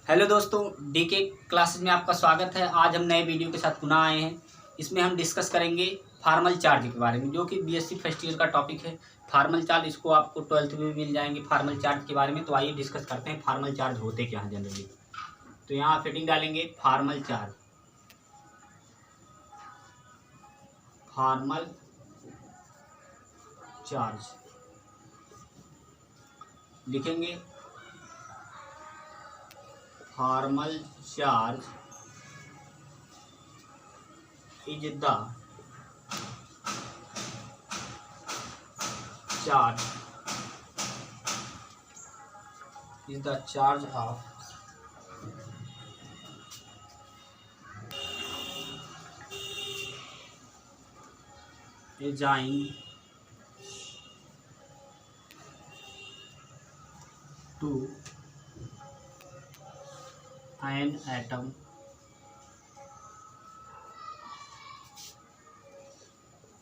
Hello दोस्तों, DK classes में आपका स्वागत है। आज हम नए वीडियो के साथ पुनः आए हैं। इसमें हम डिस्कस करेंगे फार्मल चार्ज के बारे में, जो कि बीएससी फर्स्ट ईयर का टॉपिक है। फार्मल चार्ज इसको आपको 12th में भी मिल जाएंगे फार्मल चार्ज के बारे में। तो आइए डिस्कस करते हैं फार्मल चार्ज होते क्या हैं जनरली। तो यहाँ फिटिंग डालेंगे फार्मल चार्ज। फार्मल चार्ज लिखेंगे। Formal charge is the charge of assigned to an atom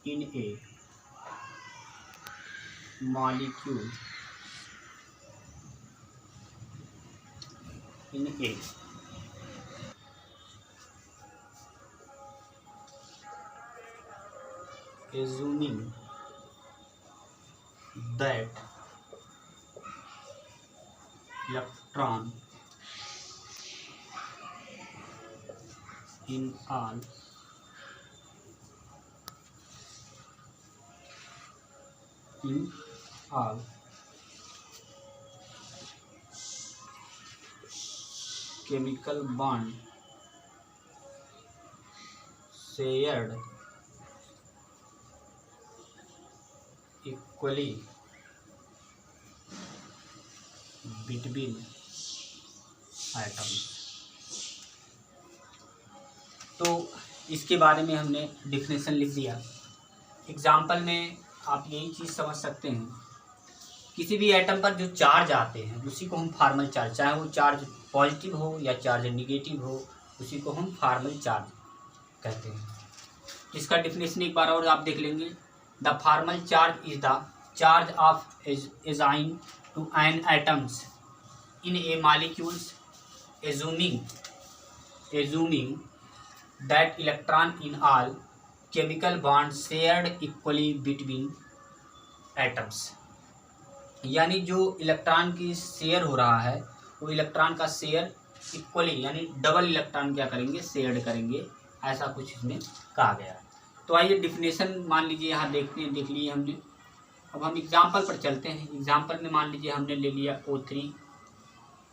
in a molecule in a assuming that electron in all chemical bond shared equally between atoms। तो इसके बारे में हमने definition लिख दिया। Example में आप यही चीज़ समझ सकते हैं, किसी भी एटम पर जो चार्ज आते हैं उसी को हम फार्मल चार्ज, चाहे वो चार्ज पॉजिटिव हो या चार्ज नेगेटिव हो, उसी को हम फार्मल चार्ज कहते हैं। इसका डिफिनेशन एक बार और आप देख लेंगे। The formal charge is the charge of assigned to an atoms in a molecules assuming that electron in all chemical bonds shared equally between atoms। यानी जो इलेक्ट्रॉन की शेयर हो रहा है वो इलेक्ट्रॉन का शेयर इक्वली यानी डबल इलेक्ट्रॉन क्या करेंगे, शेयर करेंगे, ऐसा कुछ इसमें कहा गया है। तो आइए डिफिनेशन मान लीजिए यहाँ देख लिए हमने। अब हम एग्जाम्पल पर चलते हैं। एग्जाम्पल में मान लीजिए हमने ले लिया O3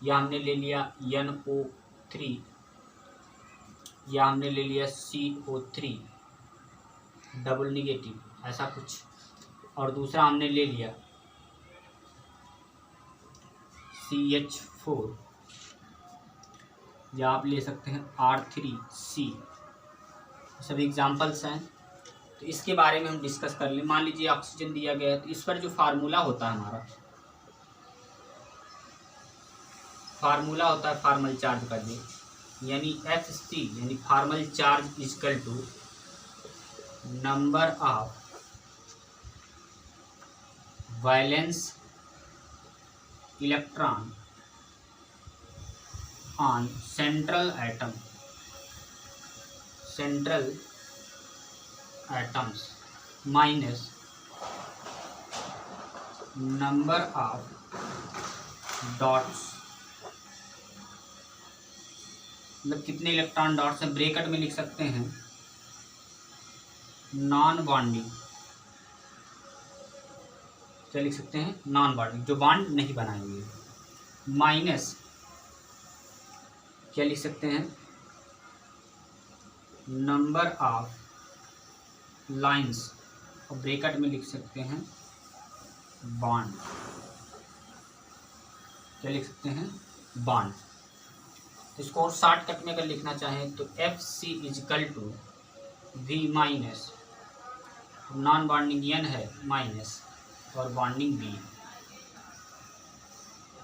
या हमने ले लिया NO3 या हमने ले लिया CO3 डबल निगेटिव, ऐसा कुछ। और दूसरा हमने ले लिया CH4 या आप ले सकते हैं R3C। सभी एग्जाम्पल्स हैं। तो इसके बारे में हम डिस्कस कर लें। मान लीजिए ऑक्सीजन दिया गया है, तो इस पर जो फार्मूला होता है हमारा, फार्मूला होता है फार्मल चार्ज का जो, यानी FC यानी formal charge equal to number of valence electron on central atoms minus number of dots, मतलब कितने इलेक्ट्रॉन डॉट्स हैं, ब्रैकेट में लिख सकते हैं नॉन बॉन्डिंग। क्या लिख सकते हैं, नॉन बॉन्डिंग, जो बॉन्ड नहीं बनाएंगे, माइनस क्या लिख सकते हैं, नंबर ऑफ लाइंस, और ब्रैकेट में लिख सकते हैं बॉन्ड। क्या लिख सकते हैं, बॉन्ड। इसको और शॉर्टकट में अगर लिखना चाहें तो FC equal to V minus, non bonding N है माइनस और बॉन्डिंग B,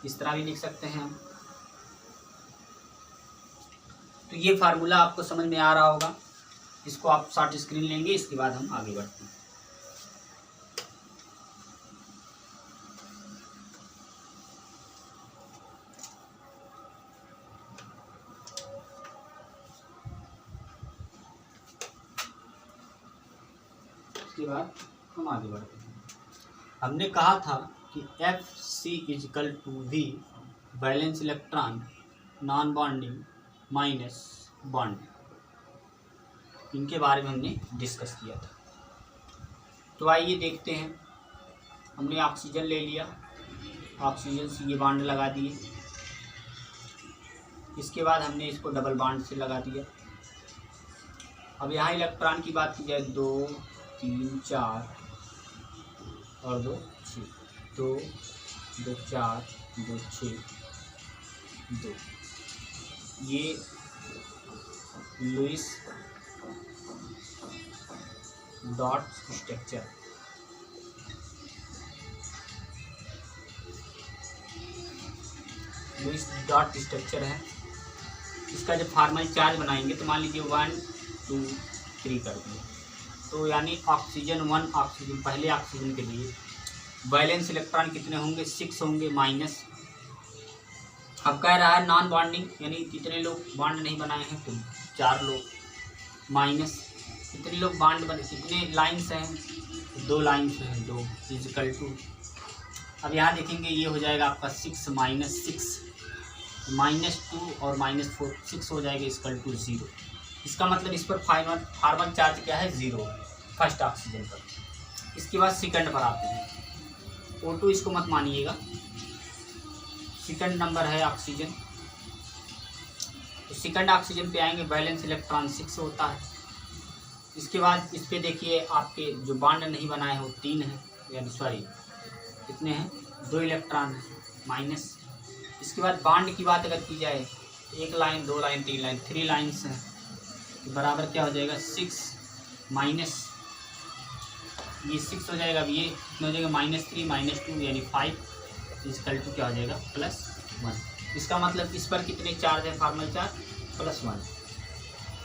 इस तरह भी लिख सकते हैं हम। तो ये फार्मूला आपको समझ में आ रहा होगा। इसको आप शॉर्ट स्क्रीन लेंगे, इसके बाद हम आगे बढ़ते हैं। इसके बाद हम आगे बढ़ते हैं। हमने कहा था कि Fc=V valence electron non bonding minus bonding, इनके बारे में हमने डिस्कस किया था। तो आइए देखते हैं। हमने ऑक्सीजन ले लिया, ऑक्सीजन से ये बॉन्ड लगा दिए, इसके बाद हमने इसको डबल बॉन्ड से लगा दिया। अब यहाँ इलेक्ट्रॉन की बात की जाए 2 3 4 और 2 6, 2 2 4 2 6 2, ये Lewis dot structure. Lewis dot structure है। इसका जब फार्मल चार्ज बनाएंगे तो मान लीजिए 1 2 3 कर दिए, तो यानी ऑक्सीजन 1 ऑक्सीजन पहले ऑक्सीजन के लिए वैलेंस इलेक्ट्रॉन कितने होंगे 6 होंगे माइनस। अब कह रहा है नॉन बॉन्डिंग, यानी कितने लोग बॉन्ड नहीं बनाए हैं, तो 4 लोग माइनस कितने लोग बॉन्ड बने, कितने लाइन्स हैं 2 लाइन्स हैं, 2 इजिकल टू। अब यहाँ देखेंगे ये हो जाएगा आपका 6 माइनस 6 -2 और -4 6 हो जाएगा इक्वल टू 0। इसका मतलब इस पर फार्मल चार्ज क्या है 0 फर्स्ट ऑक्सीजन पर। इसके बाद सेकंड पर आते हैं, O2 इसको मत मानिएगा, सेकंड नंबर है ऑक्सीजन। तो सेकंड ऑक्सीजन पे आएंगे, वैलेंस इलेक्ट्रॉन 6 होता है। इसके बाद इस पे देखिए आपके जो बॉन्ड नहीं बनाए हो 3 है, यानी सॉरी कितने हैं 2 इलेक्ट्रॉन है माइनस। इसके बाद बॉन्ड की बात अगर की जाए तो 1 लाइन 2 लाइन 3 लाइन 3 लाइन्स हैं, तो बराबर क्या हो जाएगा 6 माइनस ये 6 हो जाएगा। अब ये कितना हो जाएगा -3 -2 यानी 5 इक्वल टू क्या हो जाएगा +1। इसका मतलब इस पर कितने चार्ज है फार्मल चार्ज +1,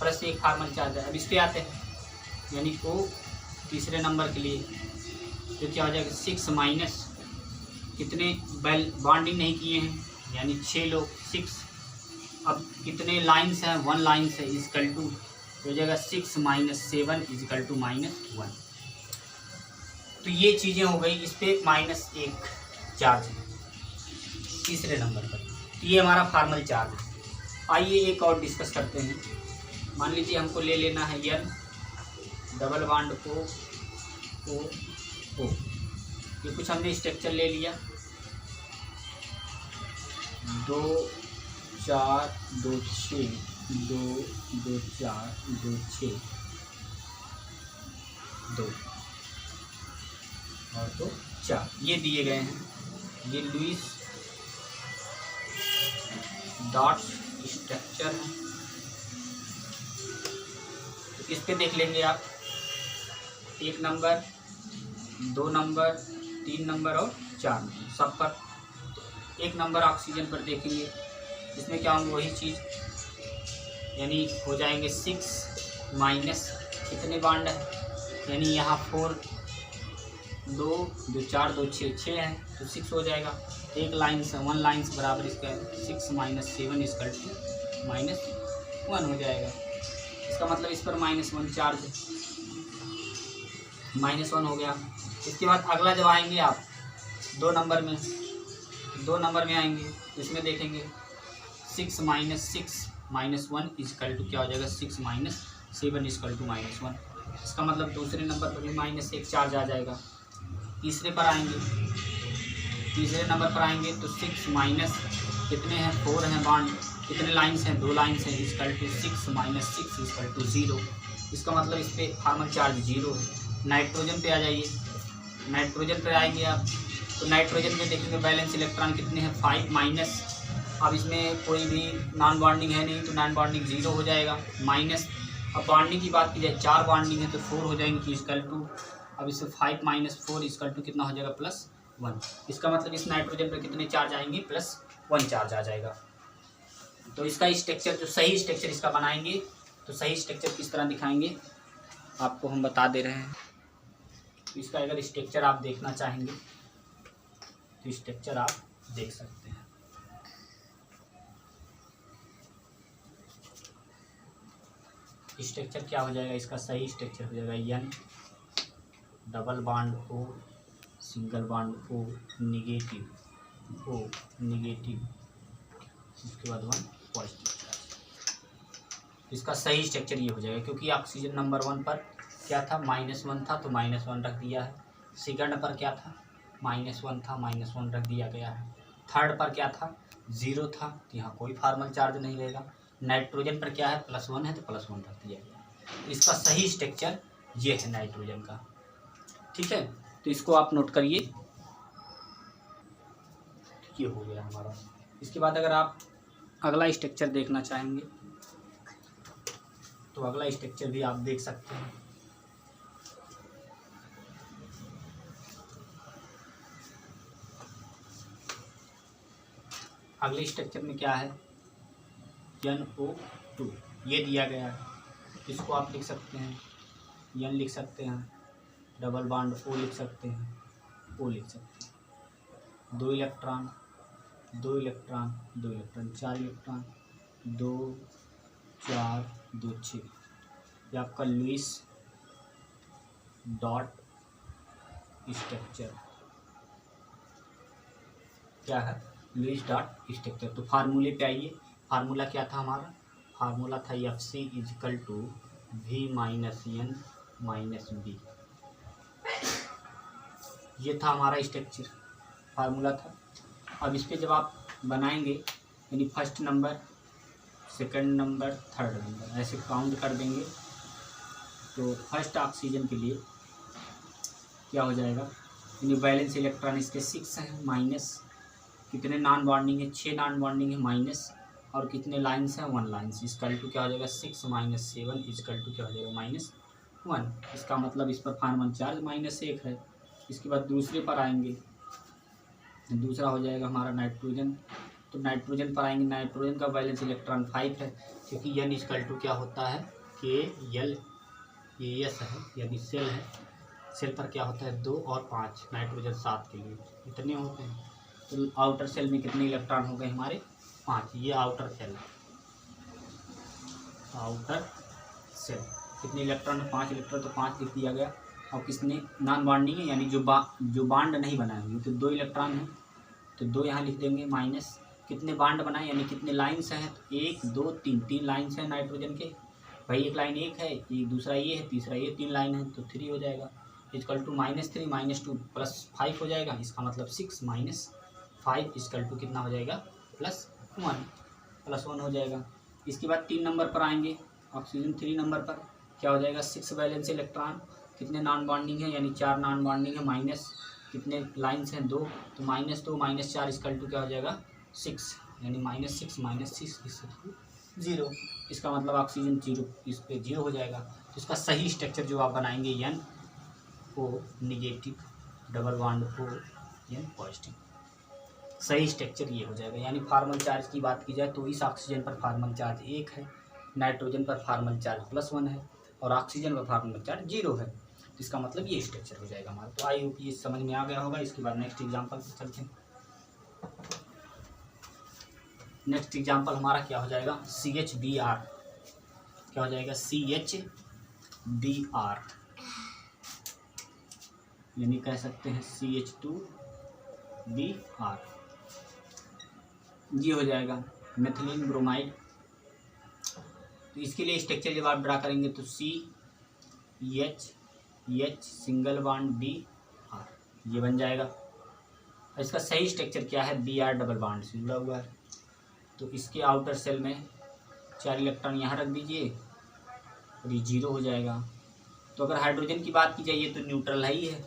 +1 फार्मल चार्ज है। अब इस पर आते हैं, यानी O तीसरे नंबर के लिए तो क्या हो जाएगा 6 माइनस कितने बॉन्डिंग नहीं किए हैं, यानी 6 लोग 6। अब कितने लाइन्स हैं 1 लाइन्स है इक्वल टू हो जाएगा 6 माइनस 7 इक्वल टू -1। तो ये चीज़ें हो गई। इस पर -1 चार्ज है तीसरे नंबर पर, तो ये हमारा फार्मल चार्ज है। आइए एक और डिस्कस करते हैं। मान लीजिए हमको ले लेना है N double bond O O O, ये कुछ हमने स्ट्रक्चर ले लिया 2 4 2 6 2 2 4 2 6 2 और 2 4 ये दिए गए हैं। ये लुईस डॉट स्ट्रक्चर है। तो इस पे देख लेंगे आप 1 नंबर 2 नंबर 3 नंबर और 4 नंबर सब पर। 1 नंबर ऑक्सीजन पर देखेंगे, इसमें क्या होंगे वही चीज़, यानी हो जाएंगे 6 माइनस कितने बॉन्ड है, यानी यहाँ 4 2 2 4 2 6 6 है, तो 6 हो जाएगा। 1 लाइन से 1 लाइन से बराबर इसका 6 माइनस 7 इक्वल टू -1 हो जाएगा। इसका मतलब इस पर -1 चार्ज है, -1 हो गया। इसके बाद अगला जब आएंगे आप 2 नंबर में आएंगे, इसमें देखेंगे 6 माइनस 6 -1 इक्वल टू क्या हो जाएगा 6 माइनस 7 इक्वल टू -1। इसका मतलब दूसरे नंबर पर भी -1 चार्ज आ जाएगा। तीसरे नंबर पर आएंगे तो 6 माइनस कितने हैं 4 हैं बॉन्ड, कितने लाइन्स हैं 2 लाइन्स हैं equal to 6 minus 6 equal to 0। इसका मतलब इस पर फार्मल चार्ज 0 है। नाइट्रोजन पे आ जाइए, नाइट्रोजन पे आएंगे आप तो नाइट्रोजन में देखेंगे बैलेंस इलेक्ट्रॉन कितने हैं 5 माइनस। अब इसमें कोई भी नॉन बॉन्डिंग है नहीं तो नॉन बॉन्डिंग 0 हो जाएगा माइनस। अब बॉन्डिंग की बात की जाए 4 बॉन्डिंग है तो 4 हो जाएंगे इक्वल टू, अब इससे 5 माइनस 4 इक्वल टू कितना हो जाएगा +1। इसका मतलब इस नाइट्रोजन पर कितने चार्ज आएंगे +1 चार्ज आ जाएगा। तो इसका स्ट्रक्चर जो सही स्ट्रक्चर इसका बनाएंगे, तो सही स्ट्रक्चर किस तरह दिखाएंगे आपको हम बता दे रहे हैं। तो इसका अगर स्ट्रक्चर आप देखना चाहेंगे तो स्ट्रक्चर आप देख सकते हैं। स्ट्रक्चर क्या हो जाएगा, इसका सही स्ट्रक्चर हो जाएगा N double bond O, single bond O, negative O, negative, उसके बाद 1 पॉजिटिव चार्ज। इसका सही स्ट्रक्चर ये हो जाएगा, क्योंकि ऑक्सीजन नंबर 1 पर क्या था, -1 था, तो -1 रख दिया है। सेकंड पर क्या था, -1 था, -1 रख दिया गया है। थर्ड पर क्या था, 0 था, तो यहाँ कोई फार्मल चार्ज नहीं रहेगा। नाइट्रोजन पर क्या है, +1 है, तो +1 रख दिया गया। इसका सही स्ट्रक्चर ये है नाइट्रोजन का। ठीक है, तो इसको आप नोट करिए, ये हो गया हमारा। इसके बाद अगर आप अगला स्ट्रक्चर देखना चाहेंगे तो अगला स्ट्रक्चर भी आप देख सकते हैं। अगले स्ट्रक्चर में क्या है, NO2 ये दिया गया है। इसको आप लिख सकते हैं, N लिख सकते हैं, डबल बॉन्ड O लिख सकते हैं, O लिख सकते हैं। 2 इलेक्ट्रॉन 2 इलेक्ट्रॉन 2 इलेक्ट्रॉन 4 इलेक्ट्रॉन 2 4 2 6, ये आपका लुईस डॉट स्ट्रक्चर क्या है, लुईस डॉट स्ट्रक्चर। तो फार्मूले पे आइए। फार्मूला क्या था हमारा, फार्मूला था FC = V - N - B। ये था हमारा स्ट्रक्चर, फार्मूला था। अब इस पे जब आप बनाएंगे, यानी first number, second number, third number, ऐसे काउंट कर देंगे, तो फर्स्ट ऑक्सीजन के लिए क्या हो जाएगा, यानी वैलेंस इलेक्ट्रॉन इसके 6 हैं, माइनस कितने नॉन बॉन्डिंग है, 6 नॉन बॉन्डिंग है, माइनस और कितने लाइन्स हैं, 1 लाइन्स। इसका टू क्या हो जाएगा, 6 - 7 इजकल टू क्या हो जाएगा, -1। इसका मतलब इस पर फार्मल चार्ज -1 है। इसके बाद दूसरे पर आएंगे, दूसरा हो जाएगा हमारा नाइट्रोजन। तो नाइट्रोजन पर आएंगे, नाइट्रोजन का वैलेंस इलेक्ट्रॉन 5 है, क्योंकि N = क्या होता है, KLAS है, यानी सेल है। सेल पर क्या होता है, 2 और 5, नाइट्रोजन 7 के लिए इतने होते हैं। तो आउटर सेल में कितने इलेक्ट्रॉन हो गए हमारे, 5। ये आउटर सेल, आउटर सेल कितने इलेक्ट्रॉन है, 5 इलेक्ट्रॉन, तो 5 लिख दिया गया। और किसने नॉन बॉन्डिंग है, यानी जो बॉन्ड नहीं बनाए हुए, तो 2 इलेक्ट्रॉन है, तो 2 यहाँ लिख देंगे, माइनस कितने बॉन्ड बनाए, यानी कितने लाइन्स हैं, तो 1 2 3, 3 लाइन्स हैं नाइट्रोजन के। भाई एक लाइन 1 है, एक दूसरा ये है, तीसरा ये, 3 लाइन है, तो 3 हो जाएगा। इजकल टू -3 - 2 +5 हो जाएगा। इसका मतलब 6 - 5 इजकल टू कितना हो जाएगा, +1 हो जाएगा। इसके बाद 3 नंबर पर आएंगे, ऑक्सीजन 3 नंबर पर क्या हो जाएगा, 6 वैलेंस इलेक्ट्रॉन, कितने नॉन बॉन्डिंग है, यानी 4 नॉन बॉन्डिंग है, माइनस कितने लाइन्स हैं, 2, तो -2 - 4 इजकल टू क्या हो जाएगा, 6, यानी -6 - 6 0। इसका मतलब ऑक्सीजन 0, इस पर 0 हो जाएगा। तो इसका सही स्ट्रक्चर जो आप बनाएंगे, NO negative, double bond O, N positive, सही स्ट्रक्चर ये हो जाएगा। यानी फार्मल चार्ज की बात की जाए तो इस ऑक्सीजन पर फार्मल चार्ज 1 है, नाइट्रोजन पर फार्मल चार्ज +1 है, और ऑक्सीजन पर फार्मल चार्ज 0 है। तो इसका मतलब ये स्ट्रक्चर हो जाएगा हमारा। तो आई होप ये समझ में आ गया होगा। इसके बाद नेक्स्ट एग्जाम्पल पर चलते हैं। नेक्स्ट एग्जाम्पल हमारा क्या हो जाएगा, CHBr, क्या हो जाएगा, CHBr, यानी कह सकते हैं CH2Br, ये हो जाएगा मेथिलीन ब्रोमाइड। तो इसके लिए स्ट्रक्चर जब आप ड्रा करेंगे तो CH सिंगल बॉन्ड Br, ये बन जाएगा। इसका सही स्ट्रक्चर क्या है, Br डबल बॉन्ड से जुड़ा हुआ है। तो इसके आउटर सेल में 4 इलेक्ट्रॉन यहाँ रख दीजिए और ये 0 हो जाएगा। तो अगर हाइड्रोजन की बात की जाए तो न्यूट्रल है ही है,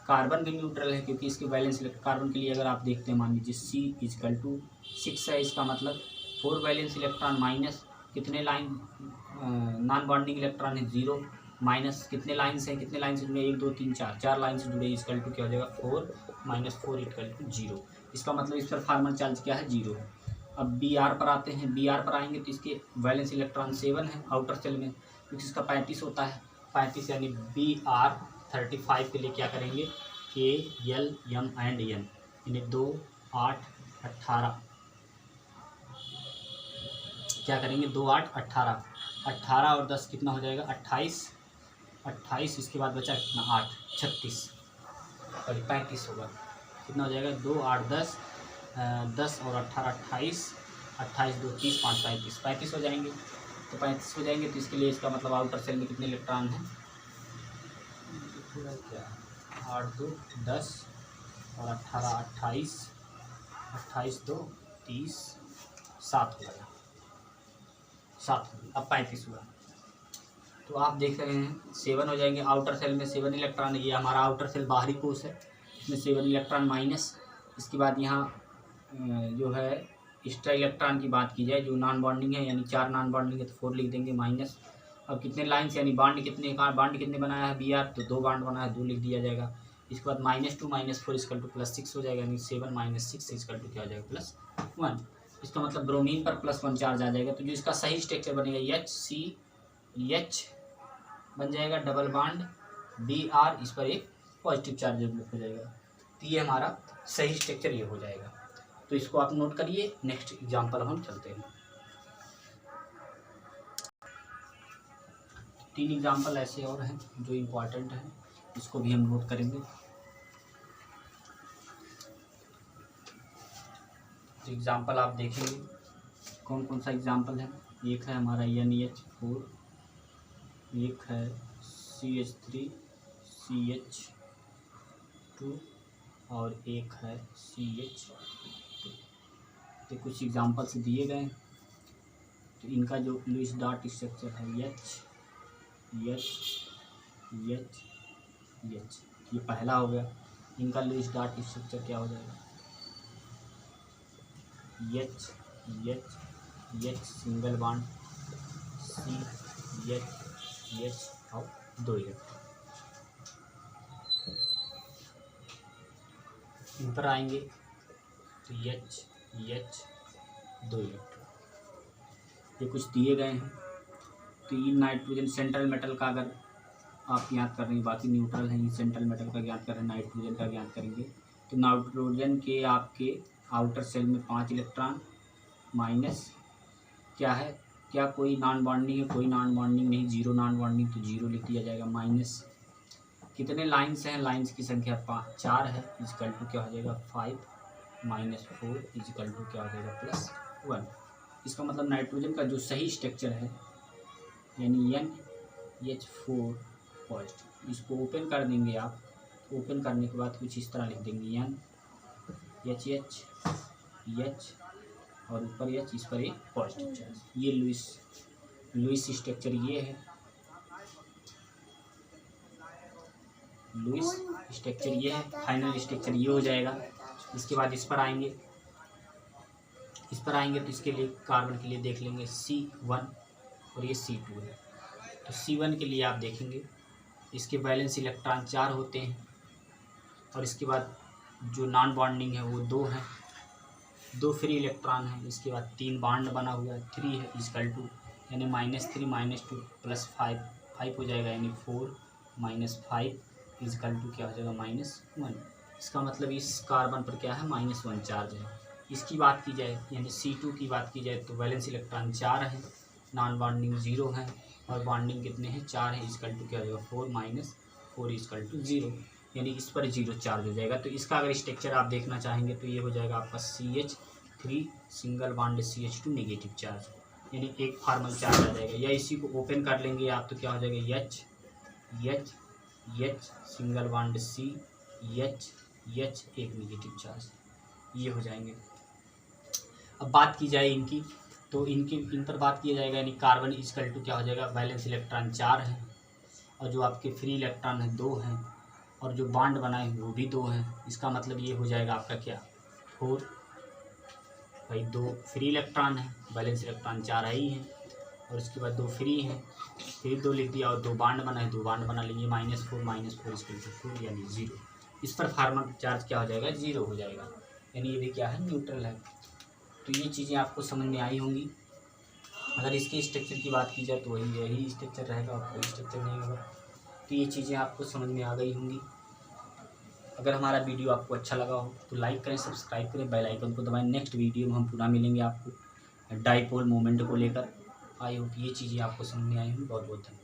कार्बन भी न्यूट्रल है, क्योंकि इसके वैलेंस कार्बन के लिए अगर आप देखते हैं, मान लीजिए C = 6 है, इसका मतलब 4 वैलेंस इलेक्ट्रॉन माइनस कितने लाइन नॉन बॉन्डिंग इलेक्ट्रॉन है, 0, माइनस कितने लाइन से, कितने लाइन से जुड़े, 1 2 3 4, 4 लाइन से जुड़े, इसका टू क्या हो जाएगा, 4 - 4 = 0। इसका मतलब इस पर फार्मल चार्ज क्या है, 0 है। अब Br पर आते हैं, Br पर आएंगे तो इसके वैलेंस इलेक्ट्रॉन 7 है आउटर सेल में, क्योंकि इसका 35 होता है, 35, यानी Br 35 के लिए क्या करेंगे, K L M and N, यानी 2 8 18, क्या करेंगे, 2 8 18, 18 और 10 कितना हो जाएगा, 28, 28, इसके बाद बचा कितना 8, 36 और 35 होगा। कितना हो जाएगा 2 8 10, 10 और 18 28, 28 2 30, 5 35, 35 हो जाएंगे। तो 35 हो जाएंगे तो इसके लिए इसका मतलब आउटर सेल में कितने इलेक्ट्रॉन हैं, क्या 8 2 10 और 18 28, 28 2 30, 7 हो गया, 7। अब 35 हुआ तो आप देख रहे हैं 7 हो जाएंगे। आउटर सेल में 7 इलेक्ट्रॉन, ये हमारा आउटर सेल बाहरी कोश है, इसमें 7 इलेक्ट्रॉन माइनस। इसके बाद यहाँ जो है एक्स्ट्रा इलेक्ट्रॉन की बात की जाए जो नॉन बॉन्डिंग है, यानी 4 नॉन बॉन्डिंग है तो 4 लिख देंगे माइनस। अब कितने लाइन्स यानी बॉन्ड कितने, बॉन्ड कितने बनाया है Br, तो 2 बॉन्ड बनाया है, 2 लिख दिया जाएगा। इसके बाद -2 -4 इक्वल टू +6 हो जाएगा, यानी 7 - 6 इक्वल टू क्या हो जाएगा +1। इसका मतलब ब्रोमीन पर +1 चार्ज आ जाएगा। तो जो इसका सही स्ट्रक्चर बनेगा HCH बन जाएगा, डबल बॉन्ड Br, इस पर एक पॉजिटिव चार्ज हो जाएगा। तो ये हमारा सही स्ट्रक्चर ये हो जाएगा। तो इसको आप नोट करिए। नेक्स्ट एग्जांपल हम चलते हैं। 3 एग्जांपल ऐसे और हैं जो इम्पोर्टेंट हैं, इसको भी हम नोट करेंगे। तो एग्जांपल आप देखेंगे कौन कौन सा एग्जांपल है। एक है हमारा NH4, एक है CH3 CH2 और एक है CH2। तो कुछ एग्जांपल्स दिए गए। तो इनका जो लुईस डॉट स्ट्रक्चर है H ये पहला हो गया। इनका लुईस डॉट स्ट्रक्चर क्या हो जाएगा H सिंगल बॉन्ड CH और 2 इलेक्ट्रॉन। इन पर आएंगे तो H 2 इलेक्ट्रॉन। ये कुछ दिए गए हैं। तो ये नाइट्रोजन सेंट्रल मेटल का अगर आप ज्ञात कर रहे हैं, बाकी न्यूट्रल है, ये सेंट्रल मेटल का ज्ञात कर रहे हैं, नाइट्रोजन का ज्ञात करेंगे। तो नाइट्रोजन के आपके आउटर सेल में 5 इलेक्ट्रॉन माइनस क्या है, क्या कोई नॉन बॉन्डिंग है, कोई नॉन बॉन्डिंग नहीं, 0 नॉन बॉन्डिंग, तो 0 लिख दिया जाएगा। माइनस कितने लाइन्स हैं, लाइन्स की संख्या 4 है, इजकल टू क्या हो जाएगा 5 - 4 इजकल टू क्या हो जाएगा +1। इसका मतलब नाइट्रोजन का जो सही स्ट्रक्चर है यानी NH4 पॉजिटिव, इसको ओपन कर देंगे आप। ओपन करने के बाद कुछ इस तरह लिख देंगे NHH और ऊपर H, इस पर एक पॉजिटिव चार्ज। ये लुईस स्ट्रक्चर ये है, लुईस स्ट्रक्चर ये है। फाइनल स्ट्रक्चर ये हो जाएगा। इसके बाद इस पर आएंगे तो इसके लिए कार्बन के लिए देख लेंगे C1 और ये C2 है। तो C1 के लिए आप देखेंगे इसके वैलेंस इलेक्ट्रॉन 4 होते हैं और इसके बाद जो नॉन बॉन्डिंग है वो 2 हैं, 2 फ्री इलेक्ट्रॉन हैं। इसके बाद 3 बॉन्ड बना हुआ है, 3 है इजकल टू यानी -3 - 2 +5 हो जाएगा, यानी 4 - 5 इजकल टू क्या हो जाएगा -1। इसका मतलब इस कार्बन पर क्या है -1 चार्ज है। इसकी बात की जाए यानी C2 की बात की जाए तो वैलेंस इलेक्ट्रॉन 4 हैं, नॉन बॉन्डिंग 0 है और बॉन्डिंग कितने हैं 4 है, इजकल टू क्या हो जाएगा 4 - 4 इजकल टू 0, यानी इस पर 0 चार्ज हो जाएगा। तो इसका अगर स्ट्रक्चर आप देखना चाहेंगे तो ये हो जाएगा आपका CH3 single bond CH2 negative charge, यानी एक फॉर्मल चार्ज आ जाएगा। या इसी को ओपन कर लेंगे आप तो क्या हो जाएगा H सिंगल बॉन्ड CH एक नेगेटिव चार्ज, ये हो जाएंगे। अब बात की जाए इनकी तो इन पर बात किया जाएगा, यानी कार्बन इजकल टू क्या हो जाएगा वैलेंस इलेक्ट्रॉन 4 है और जो आपके फ्री इलेक्ट्रॉन है 2 हैं और जो बॉन्ड बनाए वो भी 2 हैं। इसका मतलब ये हो जाएगा आपका क्या 4 भाई 2 फ्री इलेक्ट्रॉन है, वैलेंस इलेक्ट्रॉन 4 ही हैं और इसके बाद 2 फ्री हैं, फिर 2 लिख दिया और 2 बॉन्ड बनाए, 2 बॉन्ड बना लेंगे -4 इजकल टू 4 यानी 0। इस पर फार्मल चार्ज क्या हो जाएगा 0 हो जाएगा, यानी ये भी क्या है न्यूट्रल है। तो ये चीज़ें आपको समझ में आई होंगी। अगर इसके स्ट्रक्चर की बात की जाए तो यही स्ट्रक्चर रहेगा और कोई स्ट्रक्चर नहीं होगा। तो ये चीज़ें आपको समझ में आ गई होंगी। अगर हमारा वीडियो आपको अच्छा लगा हो तो लाइक करें, सब्सक्राइब करें, बेल आइकन को दबाएं। नेक्स्ट वीडियो में हम पूरा मिलेंगे आपको डाइपोल मोमेंट को लेकर। आई होप ये चीज़ें आपको समझ में आई होंगी। बहुत बहुत धन्यवाद।